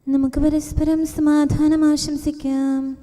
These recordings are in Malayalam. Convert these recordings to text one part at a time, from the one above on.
നമുക്ക് പരസ്പരം സമാധാനം ആശംസിക്കാം.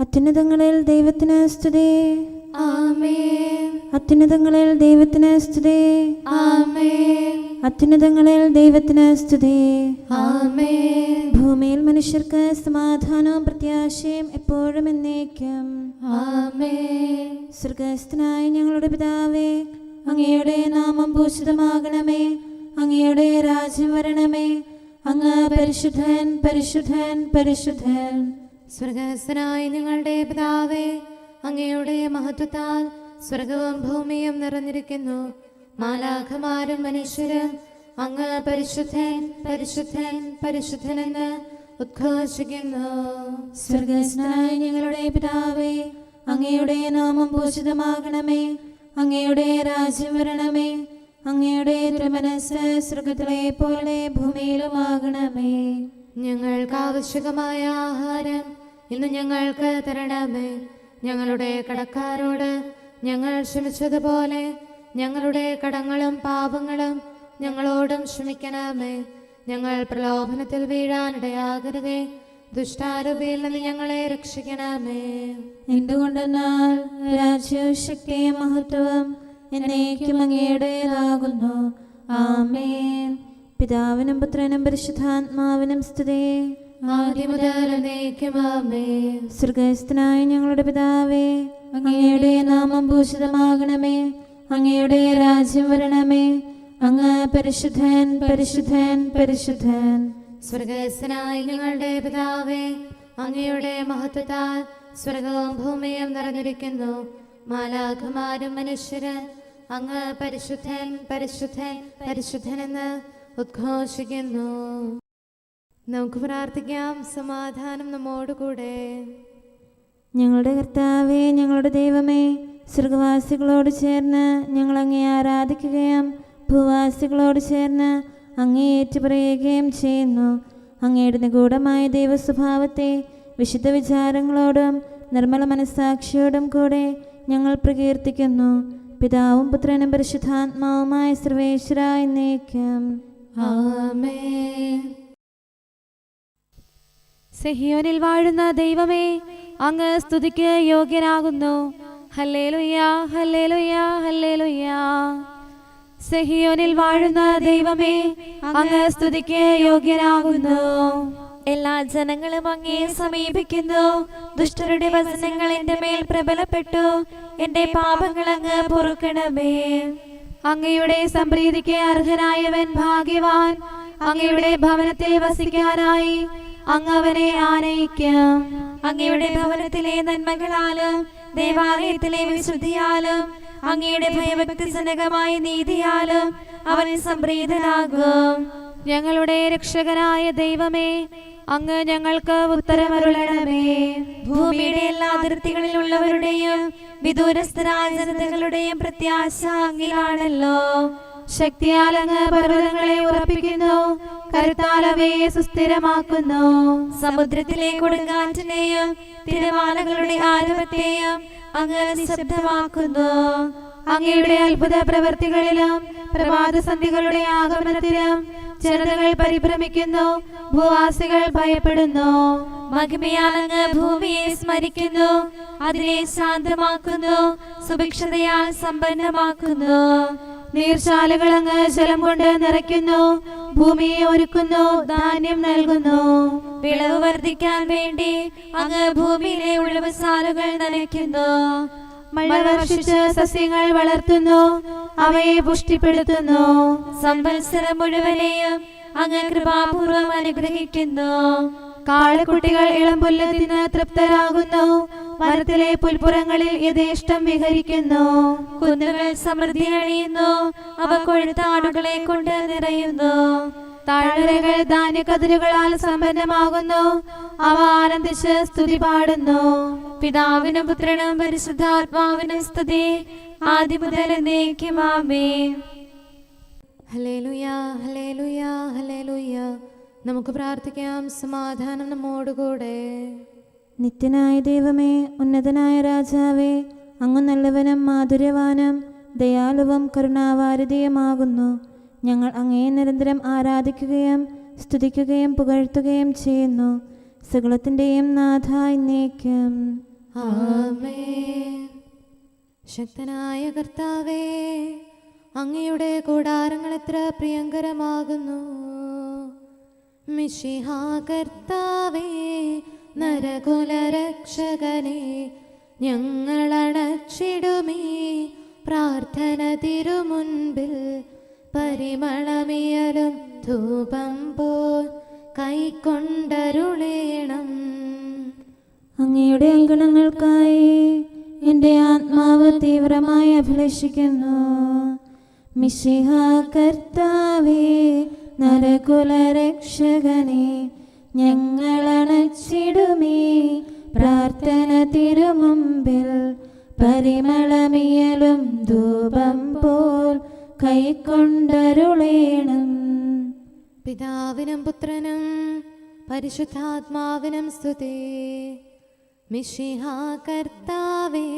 അത്യുന്നതങ്ങളിൽ ദൈവത്തിന് സ്തുതി. ആമേൻ. അത്യുന്നതങ്ങളിൽ ദൈവത്തിന് സ്തുതി. ആമേൻ. അത്യുന്നതങ്ങളിൽ ദൈവത്തിന് സ്തുതി. ആമേൻ. ഭൂമിയിൽ മനുഷ്യർക്ക് സമാധാനവും പ്രത്യാശയും എപ്പോഴും എന്നേക്കും. ആമേൻ. സ്വർഗ്ഗസ്ഥനായ ഞങ്ങളുടെ പിതാവേ, അങ്ങയുടെ നാമം പൂജിതമാകണമേ. അങ്ങയുടെ രാജ്യം വരണമേ. അങ്ങ് പരിശുദ്ധൻ, പരിശുദ്ധൻ, പരിശുദ്ധൻ. സ്വർഗ്ഗസ്ഥനായ ഞങ്ങളുടെ പിതാവേ, അങ്ങയുടെ മഹത്വത്താൽ സ്വർഗവും ഭൂമിയും നിറഞ്ഞിരിക്കുന്നു. മാലാഖമാരും മനുഷ്യരും അങ്ങ് പരിശുദ്ധൻ, പരിശുദ്ധൻ, പരിശുദ്ധനെന്ന് ഉദ്ഘോഷിക്കുന്നു. സ്വർഗ്ഗസ്ഥനായ ഞങ്ങളുടെ പിതാവേ, അങ്ങയുടെ നാമം പൂജിതമാകണമേ. അങ്ങയുടെ രാജ്യം വരണമേ. അങ്ങയുടെ തിരുമനസ്സ് സ്വർഗ്ഗത്തിലെ പോലെ ഭൂമിയിലുമാകണമേ. ഞങ്ങൾക്ക് ആവശ്യമായ ആഹാരം ഇന്ന് ഞങ്ങൾക്ക് തരണമേ. ഞങ്ങളുടെ കടക്കാരോട് ഞങ്ങൾ ക്ഷമിച്ചതുപോലെ ഞങ്ങളുടെ കടങ്ങളും പാപങ്ങളും ഞങ്ങളോടും ക്ഷമിക്കണമേ. ഞങ്ങൾ പ്രലോഭനത്തിൽ വീഴാനിടയാകരുതേ. ദുഷ്ടാരൂപിയിൽ നിന്ന് ഞങ്ങളെ രക്ഷിക്കണമേ. എന്തുകൊണ്ടെന്നാൽ രാജ്യവും ശക്തിയും മഹത്വവും എന്നേക്കും അങ്ങയുടേതാകുന്നു. ആമേൻ. പിതാവിനും പുത്രനും പരിശുദ്ധാത്മാവിനും സ്തുതി. ആദ്യം മുതൽ എന്നേക്കും ആമേൻ. സ്വർഗ്ഗസ്ഥനായ ഞങ്ങളുടെ പിതാവേ, അങ്ങയുടെ നാമം പൂജിതമാകണമേ. അങ്ങയുടെ രാജ്യം വരണമേ. അങ്ങ് പരിശുദ്ധൻ, പരിശുദ്ധൻ, പരിശുദ്ധൻ. സ്വർഗ്ഗസ്ഥനായ ഞങ്ങളുടെ പിതാവേ, അങ്ങയുടെ മഹത്വത്താൽ സ്വർഗവും ഭൂമിയും നിറഞ്ഞിരിക്കുന്നു. മാലാഖമാരും മനുഷ്യരും അങ്ങ് പരിശുദ്ധൻ, പരിശുദ്ധൻ, പരിശുദ്ധനെന്ന് ഉദ്ഘോഷിക്കുന്നു. നമുക്ക് പ്രാർത്ഥിക്കാം. സമാധാനം നമ്മോടുകൂടെ. ഞങ്ങളുടെ കർത്താവേ, ഞങ്ങളുടെ ദൈവമേ, സ്വർഗവാസികളോട് ചേർന്ന് ഞങ്ങൾ അങ്ങേ ആരാധിക്കുകയും ഭൂവാസികളോട് ചേർന്ന് അങ്ങേ ഏറ്റുപറയുകയും ചെയ്യുന്നു. അങ്ങയുടെ നിഗൂഢമായ ദൈവസ്വഭാവത്തെ വിശുദ്ധ വിചാരങ്ങളോടും നിർമ്മല മനസ്സാക്ഷിയോടും കൂടെ ഞങ്ങൾ പ്രകീർത്തിക്കുന്നു. പിതാവും പുത്രനും പരിശുദ്ധാത്മാവുമായ സർവേശ്വര എന്നേക്കും. ആമേൻ. സിഹിയോനിൽ വാഴുന്ന ദൈവമേ, അങ്ങ് സ്തുതിക്ക് യോഗ്യനാകുന്നു. ഹല്ലേലൂയ, ഹല്ലേലൂയ, ഹല്ലേലൂയ. സിഹിയോനിൽ വാഴുന്ന ദൈവമേ, അങ്ങ് സ്തുതിക്ക് യോഗ്യനാകുന്നു. എല്ലാ ജനങ്ങളും അങ്ങയെ സമീപിക്കുന്നു. ദുഷ്ടരുടെ വചനങ്ങൾ എന്റെ മേൽ പ്രബലപ്പെട്ടു. എന്റെ പാപങ്ങൾ അങ്ങ് പൊറുക്കണമേ. അങ്ങയുടെ സംപ്രീതിക്ക് അർഹനായവൻ ഭാഗ്യവാൻ. അങ്ങയുടെ ഭവനത്തിൽ വസിക്കാനായി അങ്ങ് അവനെ ആനയിക്കും. അങ്ങയുടെ ഭവനത്തിലെ നന്മകളാലും ദേവാലയത്തിലെ വിശുദ്ധിയാലും അങ്ങയുടെ ഭയഭക്തിജനകമായ നീതിയാലും അവൻ സംപ്രീതനാകും. ഞങ്ങളുടെ രക്ഷകനായ ദൈവമേ, അങ്ങ് ഞങ്ങൾക്ക് ഉത്തരമരുളണമേ. ഭൂമിയുടെ എല്ലാ അതിർത്തികളിലുള്ളവരുടെയും വിദൂരസ്ഥരായ ജനതകളുടെയും പ്രത്യാശ അങ്ങിലാണല്ലോ. ശക്തിയാൽ അങ്ങ് പർവ്വതങ്ങളെ ഉറപ്പിക്കുന്നു. കരുത്താൽ അവയെ സുസ്ഥിരമാക്കുന്നു. സമുദ്രത്തിലെ കൊടുങ്കാറ്റിനെയും തിരമാലകളുടെ ആരവത്തെയും അങ്ങ് നിശബ്ദമാക്കുന്നു. അങ്ങയുടെ അത്ഭുത പ്രവൃത്തികളിലും പ്രഭാതസന്ധികളുടെ ആഗമനത്തിലും ജനതകൾ പരിഭ്രമിക്കുന്നു. ഭൂവാസികൾ ഭയപ്പെടുന്നു. മഹിമയാൽ അങ്ങ് ഭൂമിയെ സ്മരിക്കുന്നു. അതിനെ ശാന്തമാക്കുന്നു. സുഭിക്ഷതയാൽ സമ്പന്നമാക്കുന്നു. നീർച്ചാലുകൾ അങ്ങ് ജലം കൊണ്ട് നിറയ്ക്കുന്നു. ഭൂമിയെ ഒരുക്കുന്നു. ധാന്യം നൽകുന്നു. വിളവ് വർദ്ധിക്കാൻ വേണ്ടി അങ്ങ് ഭൂമിയിലെ ഉഴവുചാലുകൾ നനയ്ക്കുന്നു. മഴ വർഷിച്ച് സസ്യങ്ങൾ വളർത്തുന്നു. അവയെ പുഷ്ടിപ്പെടുത്തുന്നു. സംവത്സരം മുഴുവനെയും അങ്ങ് കൃപാപൂർവം അനുഗ്രഹിക്കുന്നു. കാളക്കുട്ടികൾ ഇളം പുല്ല് തിന്ന് തൃപ്തരാകുന്നു. വനത്തിലെ പുൽപ്പുറങ്ങളിൽ യഥേഷ്ടം വിഹരിക്കുന്നു. കുന്നുകൾ സമൃദ്ധി അണിയുന്നു. അവ കൊഴുത്ത ആടുകളെ കൊണ്ട് നിറയുന്നു. താഴ്വരകൾ ധാന്യക്കതിരുകളാൽ സമ്പന്നമാകുന്നു. അവ ആനന്ദിച്ച് സ്തുതി പാടുന്നു. പിതാവിനും പുത്രനും പരിശുദ്ധാത്മാവിനും സ്തുതി, ആദ്യം മുതൽ എന്നേക്കും ആമേൻ. ഹല്ലേലൂയ, ഹല്ലേലൂയ, ഹല്ലേലൂയ. നമുക്ക് പ്രാർത്ഥിക്കാം. സമാധാനം നമ്മോടുകൂടെ. നിത്യനായ ദൈവമേ, ഉന്നതനായ രാജാവേ, അങ്ങ് നല്ലവനും മാധുര്യവാനും ദയാലുവും കരുണാവാരിധിയുമാകുന്നു. ഞങ്ങൾ അങ്ങയെ നിരന്തരം ആരാധിക്കുകയും സ്തുതിക്കുകയും പുകഴ്ത്തുകയും ചെയ്യുന്നു. സകലത്തിൻ്റെയും നാഥ എന്നേക്കും. ആമേൻ. ശക്തനായ കർത്താവേ, അങ്ങയുടെ കൂടാരങ്ങൾ എത്ര പ്രിയങ്കരമാകുന്നു. മിശിഹാ കർത്താവേ, നരകുലരക്ഷകനെ, ഞങ്ങളണച്ചിടുമീ പ്രാർത്ഥന തിരുമുൻപിൽ. പരിമളമിയലും ധൂപം പോൽ കൈക്കൊണ്ടരുളേണം. അങ്ങയുടെ അങ്കണങ്ങൾക്കായി എൻ്റെ ആത്മാവ് തീവ്രമായി അഭിലഷിക്കുന്നു. മിശിഹാ കർത്താവേ, നരകുലരക്ഷകനെ, ഞങ്ങളണച്ചിടുമീ പ്രാർത്ഥന തിരുമുമ്പിൽ. പരിമളമിയലും ധൂപം പോൽ കൈക്കൊണ്ടരുളേണം. പിതാവിനും പുത്രനും പരിശുദ്ധാത്മാവിനും സ്തുതി. മിശിഹാ കർത്താവേ,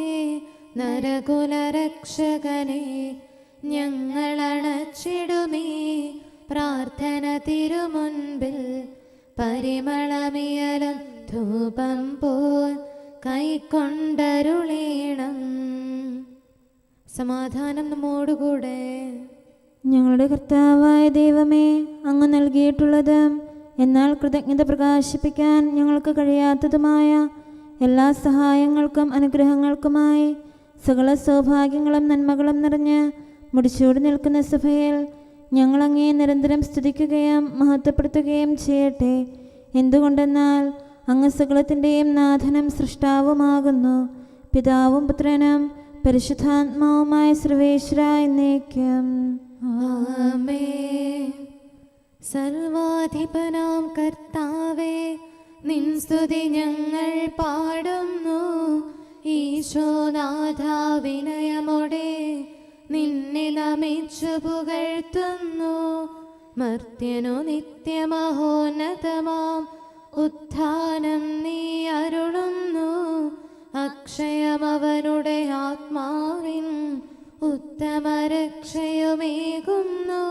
നരകുലരക്ഷകനെ, ഞങ്ങളണച്ചിടുമീ പ്രാർത്ഥന തിരുമുൻപിൽ. പരിമളമിയലും ധൂപം പോൽ കൈക്കൊണ്ടരുളേണം. സമാധാനം നമ്മോടുകൂടെ. ഞങ്ങളുടെ കർത്താവായ ദൈവമേ, അങ്ങ് നൽകിയിട്ടുള്ളതും എന്നാൽ കൃതജ്ഞത പ്രകാശിപ്പിക്കാൻ ഞങ്ങൾക്ക് കഴിയാത്തതുമായ എല്ലാ സഹായങ്ങൾക്കും അനുഗ്രഹങ്ങൾക്കുമായി സകല സൗഭാഗ്യങ്ങളും നന്മകളും നിറഞ്ഞ് മുടിച്ചൂടി നിൽക്കുന്ന സഭയിൽ ഞങ്ങൾ അങ്ങയെ നിരന്തരം സ്തുതിക്കുകയും മഹത്വപ്പെടുത്തുകയും ചെയ്യട്ടെ. എന്തുകൊണ്ടെന്നാൽ അങ്ങ് സകലത്തിൻ്റെയും നാഥനും സൃഷ്ടാവുമാകുന്നു. പിതാവും പുത്രനും പരിശുദ്ധാത്മാവുമായ സർവേശ്വര എന്നേക്കും. ആമേൻ. സർവാധിപനാം കർത്താവേ, നിൻ സ്തുതി ഞങ്ങൾ പാടുന്നു. ഈശോനാഥ, വിനയമോടെ നിന്നെ നമിച്ചു പുകഴ്ത്തുന്നു. മർത്യനു നിത്യമഹോന്നതമാം ഉത്ഥാനം നീ അരുളുന്നു. അക്ഷയമവനുടെ ആത്മാവിൻ ഉത്തമരക്ഷയുമേകുന്നു.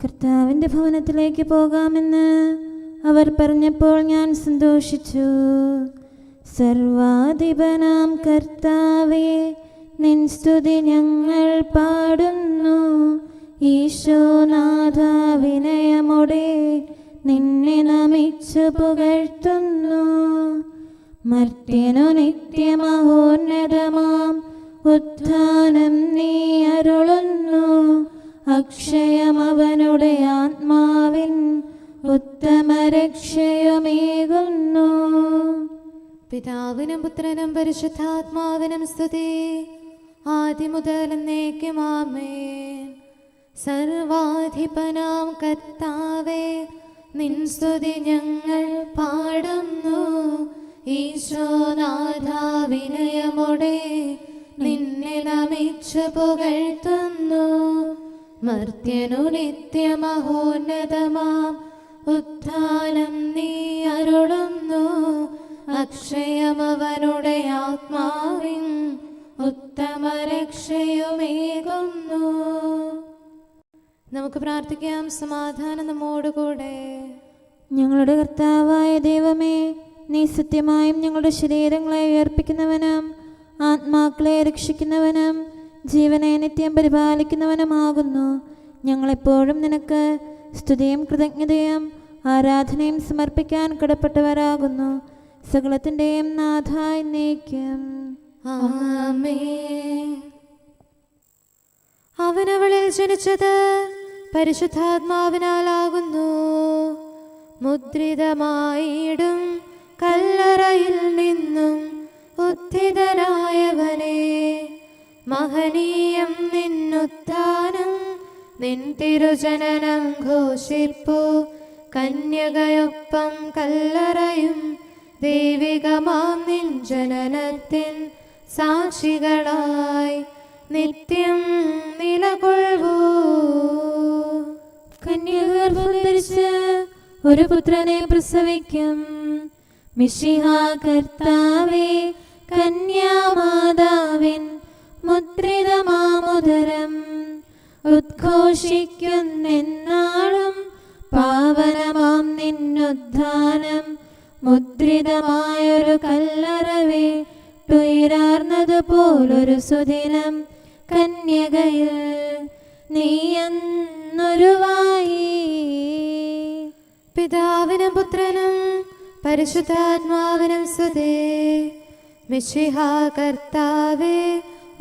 കർത്താവിൻ്റെ ഭവനത്തിലേക്ക് പോകാമെന്ന് അവർ പറഞ്ഞപ്പോൾ ഞാൻ സന്തോഷിച്ചു. സർവാധിപനാം കർത്താവേ, നിൻ സ്തുതി ഞങ്ങൾ പാടുന്നു. ഈശോനാഥ, വിനയമോടെ നിന്നെ നമിച്ചു പുകഴ്ത്തുന്നു. മർത്യനു നിത്യമഹോന്നതമാം ഉത്ഥാനം നീ അരുളുന്നു. അക്ഷയമവനുടെ ആത്മാവിൻ ഉത്തമരക്ഷയുമേകുന്നു. പിതാവിനും പുത്രനും പരിശുദ്ധാത്മാവിനും സ്തുതി, ആദ്യം മുതൽ എന്നേക്കും. ആമേൻ. സർവാധിപനാം കർത്താവേ, നിൻ സ്തുതി ഞങ്ങൾ പാടുന്നു. ഈശോനാഥ, വിനയമോടെ നിന്നെ നമിച്ചു പുകഴ്ത്തുന്നു. മർത്യനു നിത്യമഹോന്നതമാം ഉത്ഥാനം നീ അരുളുന്നു. അക്ഷയമവനുടെ ആത്മാവിൻ ഉത്തമരക്ഷയുമേകുന്നു. നമുക്ക് പ്രാർത്ഥിക്കാം. സമാധാനം നമ്മോടുകൂടെ. ഞങ്ങളുടെ കർത്താവായ ദൈവമേ, നീ സത്യമായും ഞങ്ങളുടെ ശരീരങ്ങളെ ഉയർപ്പിക്കുന്നവനും ആത്മാക്കളെ രക്ഷിക്കുന്നവനും ജീവനെ നിത്യം പരിപാലിക്കുന്നവനുമാകുന്നു. ഞങ്ങളെപ്പോഴും നിനക്ക് സ്തുതിയും കൃതജ്ഞതയും ആരാധനയും സമർപ്പിക്കാൻ കടപ്പെട്ടവരാകുന്നു. സകലത്തിൻ്റെയും നാഥ എന്നേക്കും. ആമേൻ. അവനവളിൽ ജനിച്ചത് പരിശുദ്ധാത്മാവിനാലാകുന്നു. മുദ്രിതമായിടും കല്ലറയിൽ നിന്നും ഉത്ഥിതനായവനെ, മഹനീയം നിന്നുത്ഥാനം, നിൻ തിരുജനനം ഘോഷിപ്പു. കന്യകയൊപ്പം കല്ലറയും ദൈവികമാം നിൻ ജനനത്തിൻ സാക്ഷികളായി നിത്യം നിലകൊള്ളൂ. കന്യകഗർഭം ധരിച്ച് ഒരു പുത്രനെ പ്രസവിക്കും. മിശിഹാ കർത്താവേ, കന്യാമാതാവിൻ മുദ്രിതമാമുദരം ഉദ്ഘോഷിക്കുന്നെന്നാളും പാവനമാം നിന്നുദ്ധാനം. മുദ്രിതമായൊരു കല്ലറവേ ുയരാർന്നതുപോലൊരു സുദിനം കന്യകയിൽ നീയെന്നൊരുവായി. പിതാവിനും പുത്രനും പരിശുദ്ധാത്മാവിനും സ്തുതി. മിശിഹാ കർത്താവേ,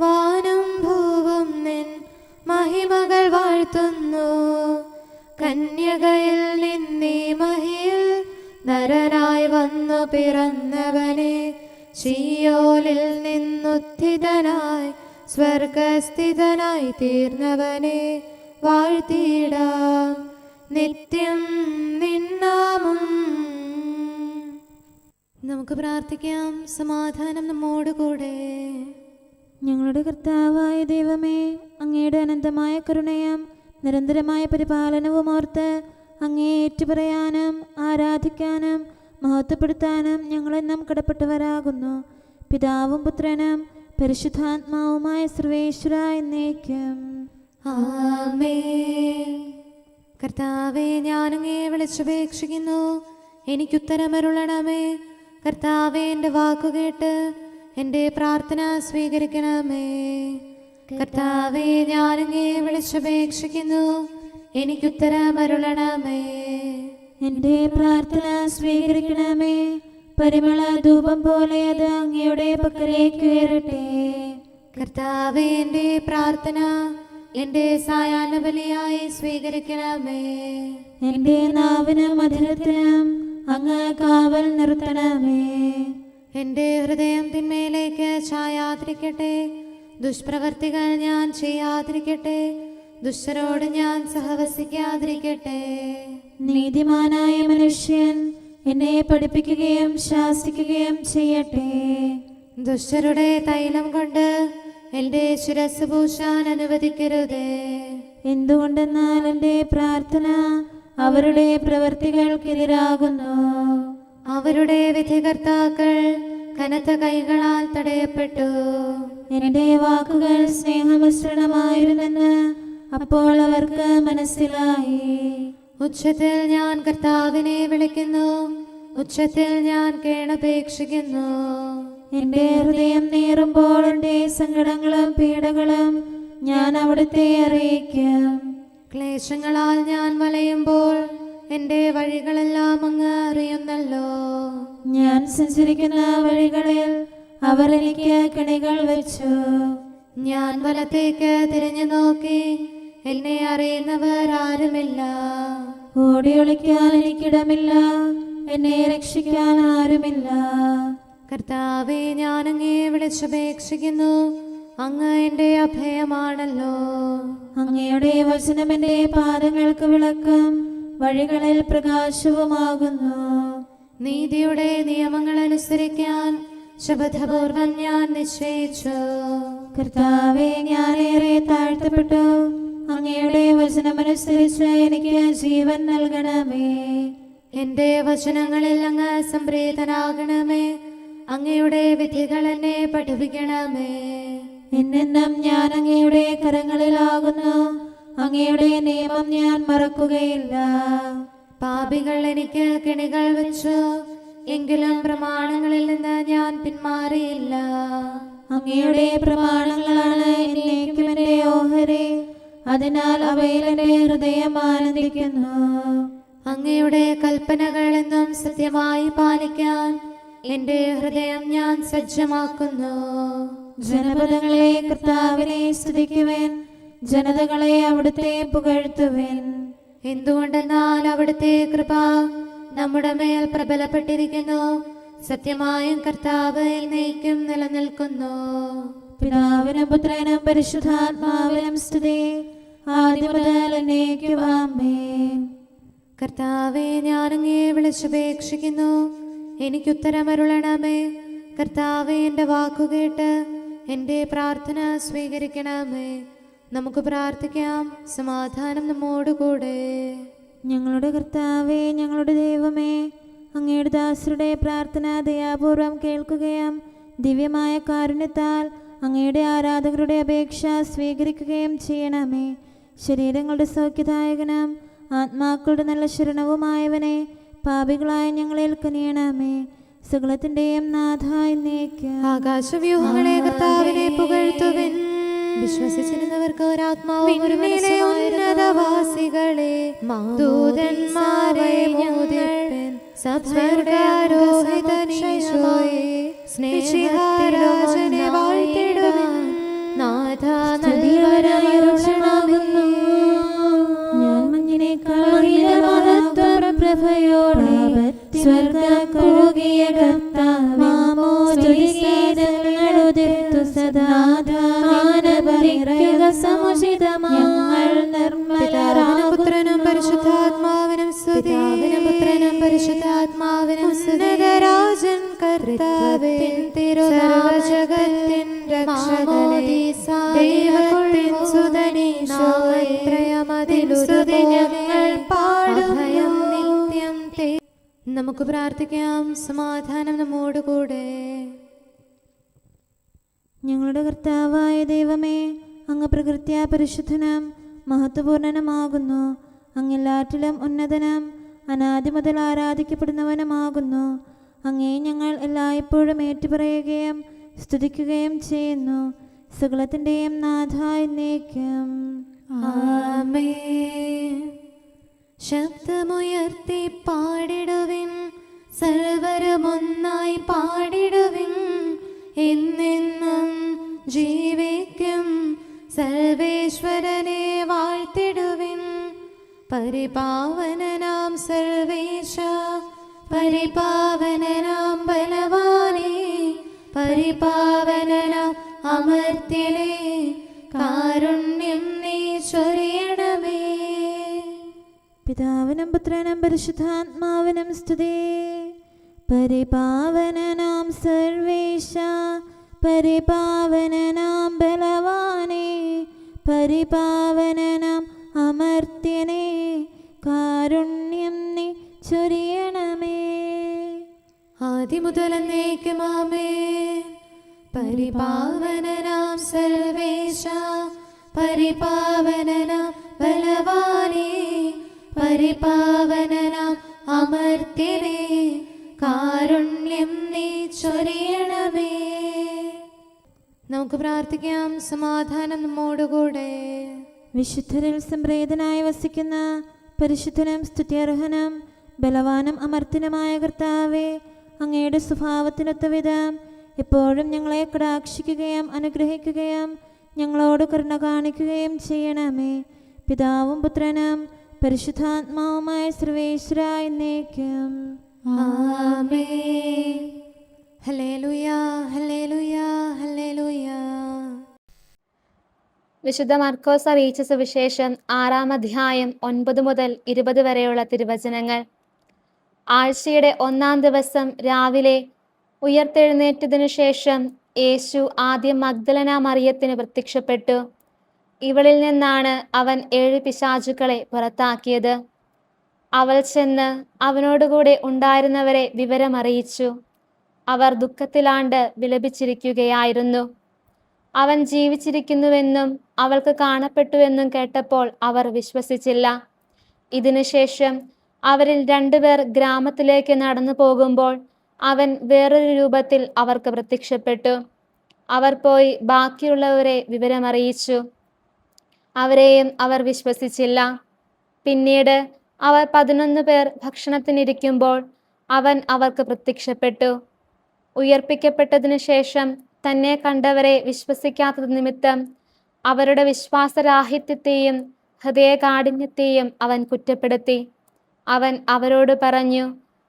വാനും ഭൂവും നിൻ മഹിമകൾ വാഴ്ത്തുന്നു. കന്യകയിൽ നിന്നീ മഹിയിൽ നരനായി വന്നു പിറന്നവനെ, ശീയോലിൽ നിന്നുത്ഥിതനായി സ്വർഗസ്ഥിതനായി തീർന്നവനെ വാഴ്ത്തിയിടാം നിത്യം നിന്നാമം. നമുക്ക് പ്രാർത്ഥിക്കാം. സമാധാനം നമ്മോടുകൂടെ. ഞങ്ങളുടെ കർത്താവായ ദൈവമേ, അങ്ങയുടെ അനന്തമായ കരുണയും നിരന്തരമായ പരിപാലനവും ഓർത്ത് അങ്ങയെ ഏറ്റുപറയാനും ആരാധിക്കാനും മഹത്വപ്പെടുത്താനും ഞങ്ങളെന്നും കടപ്പെട്ടവരാകുന്നു. പിതാവും പുത്രനും പരിശുദ്ധാത്മാവുമായ സർവേശ്വര എന്നേക്കും ആമേൻ. കർത്താവേ, ഞാനങ്ങയെ വിളിച്ചപേക്ഷിക്കുന്നു, എനിക്കുത്തരമരുളണമേ. കർത്താവേ, എൻ്റെ വാക്കുകേട്ട് എൻ്റെ പ്രാർത്ഥന സ്വീകരിക്കണമേ. കർത്താവേ, ഞാനങ്ങയെ വിളിച്ചപേക്ഷിക്കുന്നു, എനിക്കുത്തരമരുളണമേ. എൻ്റെ പ്രാർത്ഥന സ്വീകരിക്കണമേ. പരിമള ധൂപം പോലെ അത് അങ്ങയുടെ പക്കലേക്ക് ഉയരട്ടെ. കർത്താവേ, എൻ്റെ പ്രാർത്ഥന എൻ്റെ സായാഹ്ന ബലിയായി സ്വീകരിക്കണമേ. എൻ്റെ നാവിനും മധുരത്തിനും അങ്ങ് കാവൽ നിർത്തണമേ. എൻ്റെ ഹൃദയം തിന്മയിലേക്ക് ചായാതിരിക്കട്ടെ. ദുഷ്പ്രവർത്തികൾ ഞാൻ ചെയ്യാതിരിക്കട്ടെ. ദുഷ്ടരോട് ഞാൻ സഹവസിക്കാതിരിക്കട്ടെ. നീതിമാനായ മനുഷ്യൻ എന്നെ പഠിപ്പിക്കുകയും ശാസിക്കുകയും ചെയ്യട്ടെ. ദുഷ്ടരുടെ തൈലം കൊണ്ട് എൻ്റെ ശിരസ് പൂശാൻ അനുവദിക്കരുതേ. എന്തുകൊണ്ടെന്നാൽ എൻ്റെ പ്രാർത്ഥന അവരുടെ പ്രവൃത്തികൾക്കെതിരാകുന്നു. അവരുടെ വിധികർത്താക്കൾ കനത്ത കൈകളാൽ തടയപ്പെട്ടു. എൻ്റെ വാക്കുകൾ സ്നേഹമിശ്രണമായിരുന്നെന്ന് അപ്പോൾ അവർക്ക് മനസ്സിലായി. ഉച്ചത്തിൽ ഞാൻ കർത്താവിനെ വിളിക്കുന്നു, ഉച്ചത്തിൽ ഞാൻ കേണപേക്ഷിക്കുന്നു. എൻ്റെ ഹൃദയം നീറുമ്പോൾ എൻ്റെ സങ്കടങ്ങളും പീഡകളും ഞാൻ അവിടുത്തെ അറിയിക്കും. ക്ലേശങ്ങളാൽ ഞാൻ വലയുമ്പോൾ എൻ്റെ വഴികളെല്ലാം അങ്ങ് അറിയുന്നല്ലോ. ഞാൻ സഞ്ചരിക്കുന്ന വഴികളിൽ അവർ എനിക്ക് കെണികൾ വെച്ചു. ഞാൻ വലത്തേക്ക് തിരിഞ്ഞു നോക്കി, എന്നെ അറിയുന്നവർ ആരുമില്ല. ഓടി ഒളിക്കാൻ എനിക്കിടമില്ല, എന്നെ രക്ഷിക്കാൻ ആരുമില്ല. കർത്താവേ, ഞാൻ അങ്ങയെ വിളിച്ചപേക്ഷിക്കുന്നു, അങ്ങ് എൻ്റെ അഭയമാണല്ലോ. അങ്ങയുടെ വചനം എൻ്റെ പാദങ്ങൾക്ക് വിളക്കും വഴികളിൽ പ്രകാശവുമാകുന്നു. നീതിയുടെ നിയമങ്ങൾ അനുസരിക്കാൻ ശപഥപൂർവം ഞാൻ നിശ്ചയിച്ചു. കർത്താവേ, ഞാനേറെ താഴ്ത്തപ്പെട്ടു. അങ്ങയുടെ വചനമനുസരിച്ച് എനിക്ക് ജീവൻ നൽകണമേ. എൻ്റെ വചനങ്ങളിൽ അങ്ങ് സംപ്രീതനാകണമേ. അങ്ങയുടെ വിധികൾ എന്നെ പഠിപ്പിക്കണമേ. എന്നെന്നും ഞാൻ അങ്ങയുടെ കരങ്ങളിലാകുന്നു. അങ്ങയുടെ നിയമം ഞാൻ മറക്കുകയില്ല. പാപികൾ എനിക്ക് കെണികൾ വെച്ചു, എങ്കിലും പ്രമാണങ്ങളിൽ നിന്ന് ഞാൻ പിന്മാറിയില്ല. അങ്ങയുടെ പ്രമാണങ്ങളാണ് എന്നേക്കും എൻ്റെ ഓഹരി. അതിനാൽ അവയിൽ എൻ്റെ ഹൃദയം ആനന്ദിക്കുന്നു. അങ്ങയുടെ കൽപ്പനകൾ എന്നും സത്യമായി പാലിക്കാൻ എൻ്റെ ഹൃദയം ഞാൻ സജ്ജമാക്കുന്നു. ജനപദങ്ങളെ കർത്താവിനെ സ്തുതിക്കുവേൻ, ജനതകളെ അവിടുത്തെ പുകഴ്ത്തുവേൻ. എന്തുകൊണ്ടെന്നാൽ അവിടുത്തെ കൃപ നമ്മുടെ മേൽ പ്രബലപ്പെട്ടിരിക്കുന്നു. സത്യമായും കർത്താവ് എന്നേക്കും നിലനിൽക്കുന്നു. പിതാവിനും പുത്രനും പരിശുദ്ധാത്മാവിനും സ്തുതി, ആദ്യം മുതൽ എന്നേക്കും ആമേൻ. കർത്താവേ, ഞാൻ അങ്ങയെ വിളിച്ചപേക്ഷിക്കുന്നു, എനിക്കുത്തരമരുളണമേ. കർത്താവേ, എൻ്റെ വാക്കുകേട്ട് എൻ്റെ പ്രാർത്ഥന സ്വീകരിക്കണമേ. നമുക്ക് പ്രാർത്ഥിക്കാം. സമാധാനം നമ്മോടുകൂടെ. ഞങ്ങളുടെ കർത്താവേ, ഞങ്ങളുടെ ദൈവമേ, അങ്ങയുടെ ദാസരുടെ പ്രാർത്ഥന ദയാപൂർവം കേൾക്കുകയും ദിവ്യമായ കാരുണ്യത്താൽ അങ്ങയുടെ ആരാധകരുടെ അപേക്ഷ സ്വീകരിക്കുകയും ചെയ്യണമേ. ശരീരങ്ങളുടെ സൗഖ്യദായകനും ആത്മാക്കളുടെ നല്ല ശരണവുമായവനെ, പാപികളായ ഞങ്ങളിൽ കനിയണമേ. സകലത്തിന്റെയും നാഥായി നീക്ക്. ആകാശവ്യൂഹങ്ങളെ കർത്താവിനെ പുകഴ്ത്തുവിൻ. വിശ്വസിച്ചിരുന്നവർക്ക് ഒരാത്മാവും ഒരു ഉന്നതവാസികളെ ദൂതന്മാരെ മോദിപ്പിൻ. സഭയുടെ ആരോഹിതനീശോയെ സ്നേഹരാജനെ വാഴ്ത്തിടുവിൻ. നാഥ നദിവരമരുളണമേ. ഞാൻ മഞ്ഞിനേക്കാൾ പ്രഭയോടെ സ്വർഗ കഴുകിയ കർത്താവാമോദിർത്തു സദാധാനപരിക്കുക സമുചിതങ്ങൾ നിർമ്മലരാകുന്നു. പരിശുദ്ധാത്മാവിനും സ്തുതിയാവിനും പുത്രനും പരിശുദ്ധാത്മാവിനും സ്തുതിരാജൻ കർത്താവിൻ തിരുനാമജഗത്തിൻ രക്ഷകനേ ദൈവത്തിൻ സുതനീശോത്രയമതിലുസ്തുതി ഞങ്ങൾ പാടുഭയം നിത്യം തേ. നമുക്ക് പ്രാർത്ഥിക്കാം. സമാധാനം നമ്മോടുകൂടെ. ഞങ്ങളുടെ കർത്താവായ ദൈവമേ, അങ്ങ് പ്രകൃത്യാ പരിശുദ്ധനും മഹത്വപൂർണനുമാകുന്നു. അങ്ങെല്ലാറ്റിലും ഉന്നതനും അനാദി മുതൽ ആരാധിക്കപ്പെടുന്നവനുമാകുന്നു. അങ്ങേ ഞങ്ങൾ എല്ലായ്പ്പോഴും ഏറ്റുപറയുകയും സ്തുതിക്കുകയും ചെയ്യുന്നു. സകലത്തിൻ്റെയും നാഥായി നീക്കും. ആമേൻ. ശബ്ദമുയർത്തി പാടിടുവിൻ, സർവരുമൊന്നായി പാടിടുവിൻ. എന്നെന്നും ജീവിക്കും സർവേശ്വരനെ വാഴ്ത്തിടുവിൻ. പരിപാവനനാം സർവേശ, പരിപാവനനാം ബലവാനേ, പരിപാവനനാം അമർത്യനേ, കാരുണ്യം നീ ചൊരിയണമേ. പിതാവിനും പുത്രനും പരിശുദ്ധാത്മാവിനും സ്തുതി. പരിപാവനനാം സർവേശ, പരിപാവനനാം ബലവാനേ, പരിപാവനനാം അമർത്യനേ, കാരുണ്യം നീ ചൊരിയണമേ. ആദിമുതൽ എന്നേക്കും ആമേൻ. പരിപാവനനാം സർവേശ, പരിപാവനനാം ബലവാനേ, പരിപാവനനാം അമർത്യനേ, കാരുണ്യം നീ ചൊരിയണമേ. നമുക്ക് പ്രാർത്ഥിക്കാം. സമാധാനം നമ്മോടുകൂടെ. വിശുദ്ധരിൽ സംപ്രേതനായി വസിക്കുന്ന പരിശുദ്ധനും സ്തുത്യർഹനും ബലവാനും അമർത്യനുമായ കർത്താവേ, അങ്ങയുടെ സ്വഭാവത്തിനൊത്ത വിധം എപ്പോഴും ഞങ്ങളെ കടാക്ഷിക്കുകയും അനുഗ്രഹിക്കുകയും ഞങ്ങളോട് കരുണ കാണിക്കുകയും ചെയ്യണമേ. പിതാവും പുത്രനും പരിശുദ്ധാത്മാവുമായ സർവേശ്വരായി എന്നേക്കും. ആമേൻ. ഹല്ലേലൂയ, ഹല്ലേലൂയ, ഹല്ലേലൂയ. വിശുദ്ധ മർക്കോസ് അറിയിച്ച സുവിശേഷം 6-ാം അധ്യായം 9 മുതൽ 20 വരെയുള്ള തിരുവചനങ്ങൾ. ആഴ്ചയുടെ 1-ാം ദിവസം രാവിലെ ഉയർത്തെഴുന്നേറ്റതിനു ശേഷം യേശു ആദ്യം മഗ്ദലന മറിയത്തിന് പ്രത്യക്ഷപ്പെട്ടു. ഇവളിൽ നിന്നാണ് അവൻ 7 പിശാചുക്കളെ പുറത്താക്കിയത്. അവൾ ചെന്ന് അവനോടുകൂടെ ഉണ്ടായിരുന്നവരെ വിവരമറിയിച്ചു. അവർ ദുഃഖത്തിലാണ്ട് വിലപിച്ചിരിക്കുകയായിരുന്നു. അവൻ ജീവിച്ചിരിക്കുന്നുവെന്നും അവൾക്ക് കാണപ്പെട്ടുവെന്നും കേട്ടപ്പോൾ അവർ വിശ്വസിച്ചില്ല. ഇതിനുശേഷം അവരിൽ 2 പേർ ഗ്രാമത്തിലേക്ക് നടന്നു പോകുമ്പോൾ അവൻ വേറൊരു രൂപത്തിൽ അവർക്ക് പ്രത്യക്ഷപ്പെട്ടു. അവർ പോയി ബാക്കിയുള്ളവരെ വിവരമറിയിച്ചു. അവരെയും അവർ വിശ്വസിച്ചില്ല. പിന്നീട് അവർ 11 പേർ ഭക്ഷണത്തിനിരിക്കുമ്പോൾ അവൻ അവർക്ക് പ്രത്യക്ഷപ്പെട്ടു. ഉയർപ്പിക്കപ്പെട്ടതിനു ശേഷം തന്നെ കണ്ടവരെ വിശ്വസിക്കാത്തത് നിമിത്തം അവരുടെ വിശ്വാസരാഹിത്യത്തെയും ഹൃദയകാഠിന്യത്തെയും അവൻ കുറ്റപ്പെടുത്തി. അവൻ അവരോട് പറഞ്ഞു,